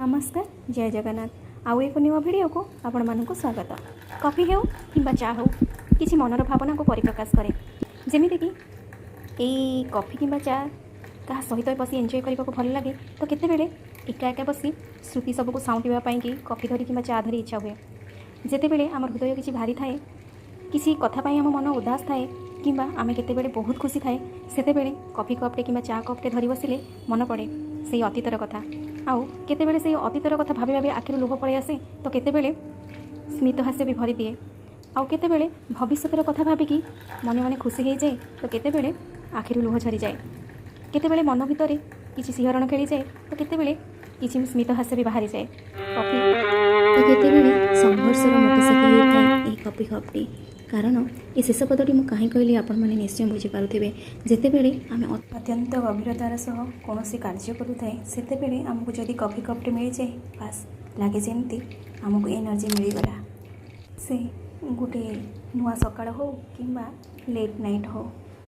नमस्कार जय जगन्नाथ आउ एक नुआ भिडियो को आपण मानक स्वागत। कॉफी हो कि चा हो किसी मनर भावना को परिप्रकाश करे जमीक यही कॉफी कि चा क्या सहित बस एंजॉय करने को भल लगे तो केतेबेले एका एका बसी श्रुति सबको साउंटापी कि कॉफी धरी कि चा धरी इच्छा हुए। जितेबले आम हृदय किसी भारी थाए किसी कथापाई आम मन उदास थाए कि आम केतेबेले बहुत खुशी थाए सेतेबेले कॉफी कपटे कि चा कपटे धरी बसिले मन पड़े से अतीतर कथा आउ केतेबेले से अतीतर कथा भाभी भाभी आखिर लुह पड़े आसे तो केतेबेले स्मित हास्य भी भरी दिए आउ केतेबेले भविष्यतर कथा भाविकी मन मन खुशी हो जाए तो केतेबेले आखिर लुह झरी जाए केतेबेले मन भितर किसी सिहरण खेली जाए तो केतेबेले किसी स्मित हास्य भी बाहरी जाए। कॉफी तो केतेबेले संघर्षर मोटसाखी होता है कॉफी कपटी कारण ये शेष पदटी मुझे कहीं कहली आपण मैंने निश्चय बुझीपारे जितेबले आम अत्यंत गभीरतार सह कौन कार्य करूए से आमको जदि कॉफी कपटे मिल जाए बास लगे जमी आमको एनर्जी मिलगला से गोटे नुआ सकाळ हो कि लेट नाइट हो।